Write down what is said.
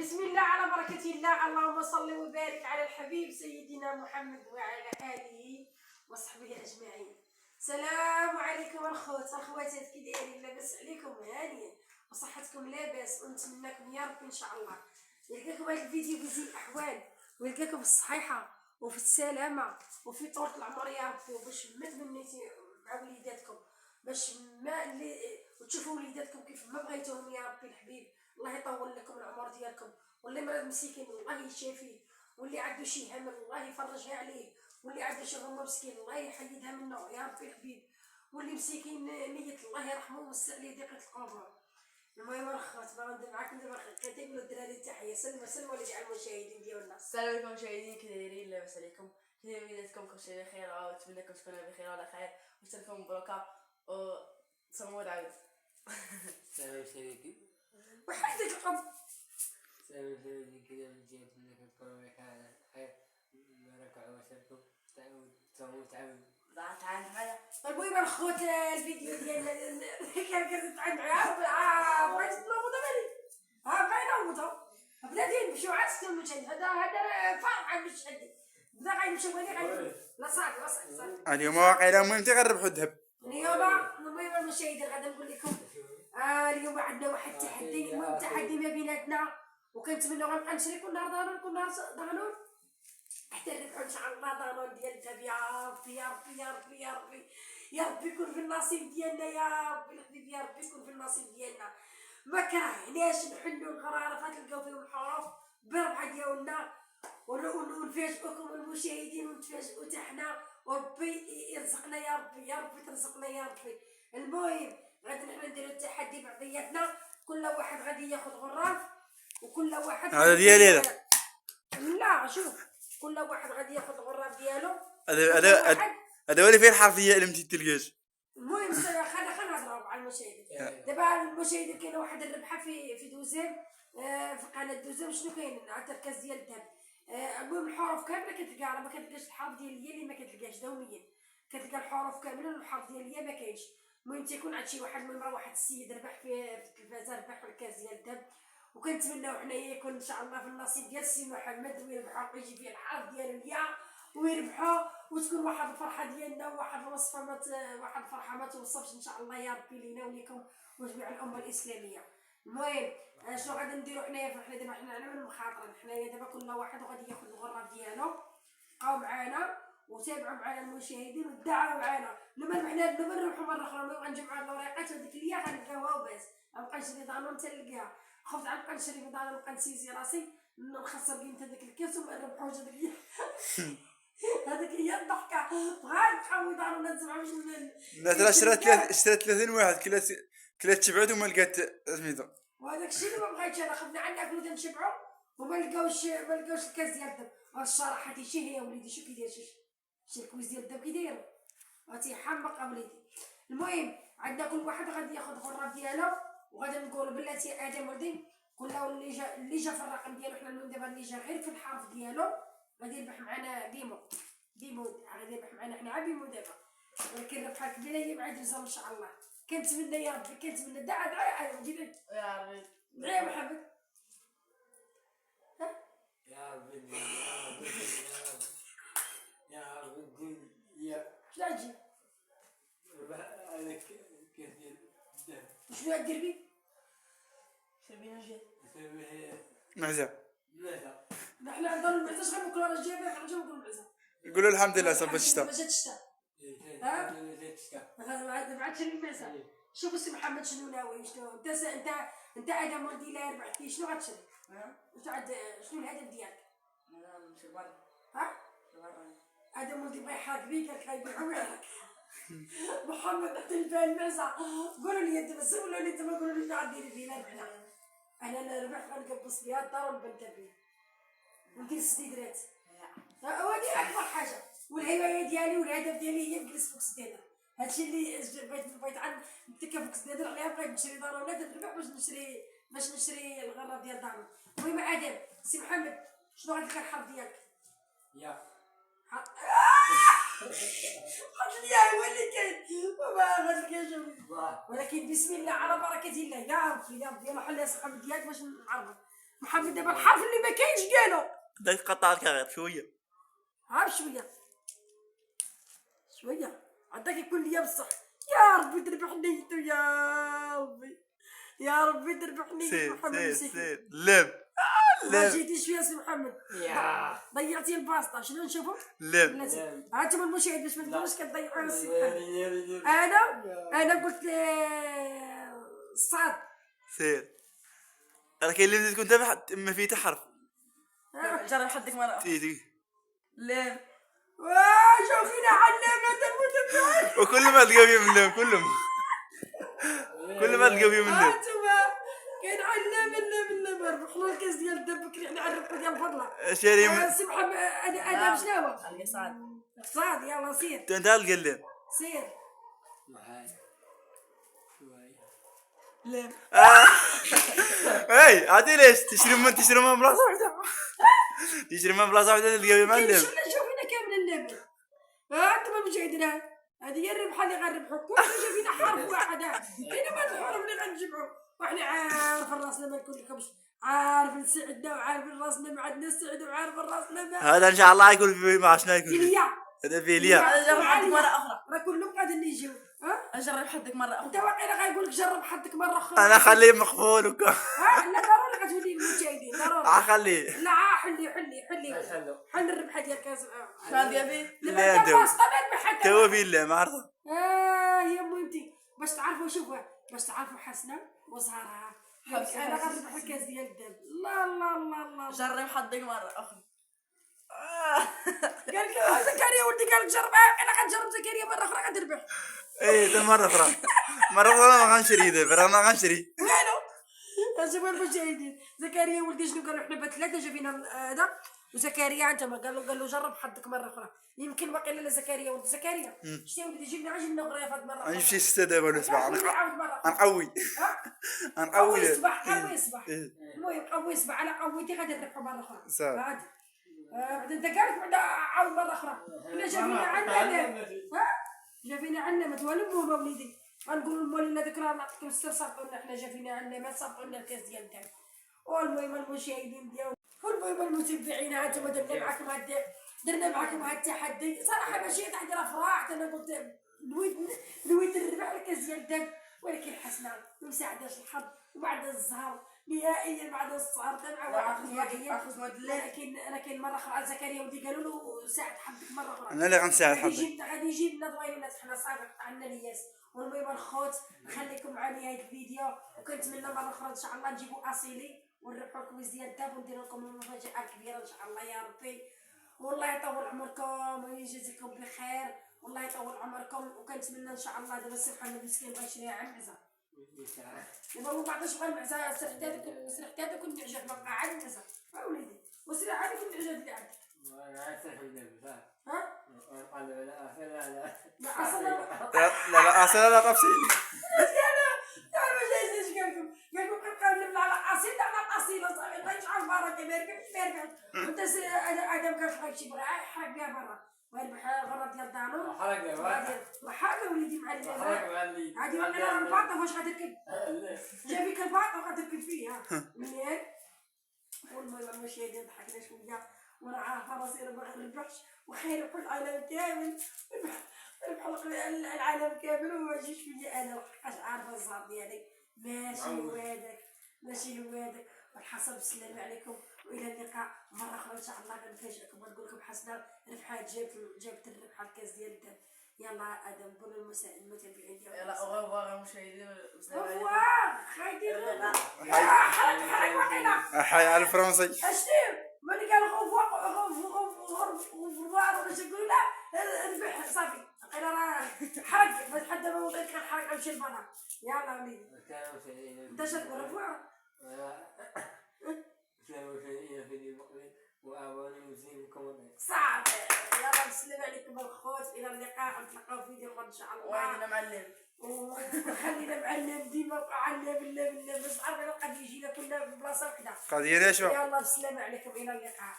بسم الله على بركة الله. اللهم صل وبارك على الحبيب سيدنا محمد وعلى آله وصحبه أجمعين. السلام عليكم الخواتات، كي دايرين؟ لاباس عليكم؟ هانيا وصحتكم لاباس، ونتمناكم يا ربي ان شاء الله يلقاكم هذا الفيديو في زين الاحوال، ويلقاكم في الصحيحه وفي السلامه وفي طول العمر يا ربي، وباش ما تمنيتي مع وليداتكم، باش ما وتشوفوا وليداتكم كيف ما بغيتوهم يا ربي الحبيب. الله يطول لكم العمر ديالكم، واللي مريض مسكين الله يشافيه، واللي عنده شي هم الله يفرجها عليه، واللي عنده شي غمه مسكين الله يحيدها منه يا ربي الحبيب، واللي مسكين ميت الله يرحمه ويوسع ليه ضيقه القبر. المهم الخوات بغا ندير معاكم دابا كتقولوا الدراري تحيه. سلموا لجميع المشاهدين ديالنا. السلام عليكم مشاهدين، كي دايرين؟ لاباس عليكم؟ كي دايرين وليداتكم؟ كلشي بخير، ونتمنىكم تكونوا بخير وعلى خير، وتلكم مبروكه وتصوموا العود. السلام عليكم. وحيدك القبر. السلام عليكم. كذا جيت منك تكونوا بخير خير، بارك الله فيكم، تعاود تعال معايا. المهم الخوت الفيديو ديالنا كان تعاود معايا بغيت نوضوا بالي بغينا نوضوا بلاتي نمشيو عاد المشاهد. هذا فرع مش عندي بدا غنمشيو غادي لا صافي. اليوم واقيلا المهم غنربحوا الذهب. المهم المشاهدين غادي نقول لكم اليوم عندنا واحد التحدي. المهم تحدي ما بيناتنا، وكنتمنوا غنبقى نشريكو نهار دانون كل نهار دانون حتى نربحوا ان شاء الله دانون ديال الذهب. يا ربي يا ربي يا ربي يا ربي يا ربي يكون في النصيب ديالنا يا ربي الحبيب، يا ربي يكون في النصيب ديالنا. ما كرهناش نحلوا الغرارات تلقاو فيهم الحروف بالربحه ديالنا، ونفاجئوكم المشاهدين ونتفاجئوا حتى حنا، وربي يرزقنا يا ربي يا ربي ترزقنا يا ربي. المهم غادي نحنا نديرو التحدي بعضياتنا، كل واحد غادي ياخذ غراف، وكل واحد هذا ديالي هذا. لا شوف، كل واحد غادي ياخذ الغراف ديالو. هذا هو اللي فيه الحرفيه اللي متلقاش. المهم خلينا نهضروا على المشاهدين. دابا المشاهدين كاينه واحد الربحه في دوزيم، في قناه دوزيم. شنو كاين؟ التركاز ديال الذهب. المهم الحروف كامله كتلقى، راه ما كتلقاش الحرف ديال اليا اللي ما كتلقاش دوميا، كتلقى الحروف كامله والحرف ديال اليا ما كاينش. المهم تيكون عاد شي واحد من المرة واحد السيد ربح في التلفازه، ربح الكاس ديال الذهب، وكنتمناو حنايا يكون ان شاء الله في النصيب ديال السي محمد ويربحوا ويجي فيه الحرف ديالو اليا ويربحوا، وتكون واحد الفرحه ديالنا وواحد الوصفه واحد الفرحه ما توصفش ان شاء الله يا ربي لينا وليكم وجميع الامه الاسلاميه. المهم شنو غادي نديرو حنايا؟ حنا دابا حنا على المخاطره، حنايا دابا كل واحد غادي ياخذ الغراف ديالو. بقاو معانا وتابعوا معنا المشاهدين ودعوا معنا. لما نربحوا مره اخرى نبغى نجمعوا الوريقات هذيك اللي غنلقاوها وبس، غنبقى نشري دانون حتى نلقاها. خفت غنبقى نشري دانون نبقى نسيسي راسي نخسر قيمه هذاك الكاس وما نربحوش. هذيك هي الضحكه. بغا نحاول دانون نزعما باش شرات 30 واحد كلا تبعت وما لقات سميتو. وهذاك الشيء اللي ما بغيتش انا. خفنا عندنا كلنا نشبعوا وما لقاوش الكاس ديال الذهب. الصراحه هادي شي هي وليدي شو كيداير شي الكويس ديال الذهب كيدايروا غادي حمق وليدي. المهم عندنا كل واحد غادي ياخذ الغراف ديالو، وغادي نقولوا بلاتي ادم ولدي كل اللي جا في الرقم ديالو. حنا دابا اللي جا غير في الحرف ديالو غادي يربح معنا بيمو غادي يربح معنا حنا عا بيمو دابا، ولكن الربحه الكبيره هي مع دوزا ان شاء الله. كنتمنى يا ربي كنتمنى دعاء ودينا يا ربي دعاء يا محمد. يا ربي يا ربي يا شنو غتجيب؟ هذاك كاس ديال الذهب. شنو غدير بيه؟ شربينا جيت معزه. حنا عندنا المعزه شحال ناكلو راه جايبين خرجوا ناكلو المعزه. نقولوا الحمد لله صافي الشتاء. ما جات الشتاء. ما عاد شري المعزه. شوف السي محمد شنو ناوي، شنو انت ادم ولدي لا ربحتي شنو غتشري؟ انت عاد شنو الهدف ديالك؟ نمشي برا. ادم ولدي بغا يحرك بيك غيبيعو ويحرك. محمد حتى البال المعزه. قولوا لي انت بس، قولوا لي انت، ما قولوا لي شنو غديري بيه. لا ربحنا انا ربحت غنقبص بها الدار ونبنتها بيه وندير السديدرات. هادي اكبر حاجه، والهوايه ديالي والهدف ديالي هي نجلس فوق السديدر. هادشي اللي بغيت عاد نتكا فوق السديدر عليها. بغيت نشري دارونات نربح باش نشري الغراف ديال دارون. المهم ادم سي محمد شنو غادي الحرف ديالك؟ يا قلت لي هو اللي كاين وما غاديش. ولكن بسم الله على بركه الله. يا ربي يا ربي يلا حل يا صاحبي ديالك باش نعرفك. محمد دابا الحرف اللي ما كاينش قالو. بدك تقطع الكغير شويه. ها شويه شويه عندك يكون ليا بصح. يا ربي تربح نيتو يا ربي، يا ربي تربح نيتو سير محمد سير مسكين. سير لم ما لم جيتيش فيها سي محمد. يا ضيعتي الباسطه. شنو نشوفوا؟ لم بلاتي هانتوما المشاهد باش ما تقولوش كنضيعوا السي محمد. يا انا قلت صاد. سير. راه كاين اللي تكون تابع ما فيه حتى حرف. جرب حدك مرة أخرى. تي لام. شوف فينا علامة المتبعين. وكل ما تلقى فيه من لم كل ما تلقى فيه من لم. هانتوما كاين علامة لا ربحنا الكاس ديال الدب بكري حنا عرفنا ديال فضلك. شاري سي محمد ادم شنو هو؟ القصاد. صاد يلا سير انت تلقى اللم. سير. لام. اي عادي ليش تشري من بلاصه واحده. تشري من بلاصه واحده تلقى فيه معلم. شوف فينا كامل اللعبة. انتم المشاهدين هذه هي الربحة اللي غنربحوا. كل حاجة فينا حرف واحد. كاين بعض الحروف اللي غنجمعوا وحنا عارف راسنا ما نقول لكمش. عارف نسعدنا وعارف راسنا ما عندنا سعد وعارف راسنا ما. هذا ان شاء الله يكون في ما شنو يكون فيه. إليا هذا فيه ليا. جرب حدك مرة أخرى. راه كلهم قاعدين يجيو. جرب حدك مرة انت أخرى. واقيلا غايقول لك جرب حدك مرة أخرى. انا خليه مقفول وكا. لا ضروري غتولي للمشاهدين ضروري. اخليه. لا حل الربحة ديال كاس. شو هذا يبي؟ لا ندوي. تو فيه اللم عارفه. هي مهمتي باش تعرفوا. شوفوا باش تعرفوا حسنة وزهرها. انا غنربح الكاس ديال الدم. الله جرب حدك مرة أخرى. قال لك زكريا ولدي قال لك جرب. انا غنجرب زكريا مرة أخرى غتربح. ايه ده مرة أخرى ما غنشري ده ما غنشري. والو شوفوا المشاهدين زكريا ولدي شنو قالوا. حنا بثلاثة جابينا هذا وزكريا انت ما قال له جرب حدك مرة أخرى. يمكن باقي لا زكريا ولد زكريا شتي ولدي جيب لنا عجل نغريا في هاد المرة. غنجيب شي 6 دابا ولا 7. غنقوي قوي الصباح قوي الصباح. المهم قوي الصباح على قويتي غادي نربحوا مرة أخرى. صافي. بعد انت قالت بعد عاود مرة أخرى. حنا جابينا علامة. جابينا علامة والو وليدي. غنقول لمولينا ذكرى نعطيكم السر صافونا. حنا جابينا علامة صافونا الكاس ديال الدم. والمهم المشاهدين ديالنا والمهم المتبعين هانتوما درنا معكم هاد التحدي. صراحة ماشي تحدي راه فرحت. انا قلت نويت نربح الكاس ديال الدم ولكن حسنا ومساعداش الحظ وبعد الزهر نهائيا بعد السهر تبع لكن مرة أخرى زكريا ودي قالوا له ساعد حظك مرة أخرى. انا اللي غنساعد حظك. غادي يجيب لنا دوينات حنا صافي قطعنا الياس. والمهم الخوت نخليكم مع نهاية الفيديو وكنتمنى مرة أخرى إن شاء الله نجيبوا أصيلي ونربحوا الكويز ديال الداب ونديروا لكم مفاجأة كبيرة إن شاء الله يا ربي. والله يطول عمركم ويجازيكم بخير والله يطول عمركم. وكنتمنى إن شاء الله دابا السي محمد مسكين بغا يشريها على المعزة. دابا هو معطيش بغا المعزة. سرحت هذا كنت نعجب بقى على المعزة. وليدي وسرح هذا كنت نعجب اللي عندك. لا اصلا لا تفصيل. قالكم كنبقاو نبلع على اصيل على اصيل صافي الله يجعل البركه ما يربحش. وانت ادم قال لك شي بغا يحرق بها برا ويربح غرة ديال دانو. وحاجه وليدي معلم. هادي وانا الباطه واش غتركب. جابيك الباطه وغتركب فيها مليان. والمهم المشاهدين ضحكنا شويه وانا عارفه راسي ما غنربحش وخير يربحوا العالم كامل. ربحوا العالم كامل وما يجيش فيا انا لحقاش عارفه الزهر ديالي ماشي هو هذاك. والحسب السلام عليكم والى اللقاء مره اخرى ان شاء الله. غنفاجئكم ونقول لكم حسنا ربحات جابت الربحه الكاس ديال الدم. يلا ادم قول المتابعين ديالنا يلا أغوار المشاهدين. خايدين حرك وقيله حي على الفرنسي. اشتي ملي قال غوفوار ولا تقول لا ربح صافي قيله راه حرق باش حتى ما وضيت كنحرق نمشي لبرا. يلا وليدي انت شنو رفوع صعب. يلا نسلم عليكم الخوت الى اللقاء نتلاقاو في فيديو ان شاء الله. وعندنا معلم وخلينا معلم ديما بقى علم بالله باش عارفين قد يجينا كلنا في بلاصه وحده. قضيه ليش يلا بالسلامه عليكم الى اللقاء.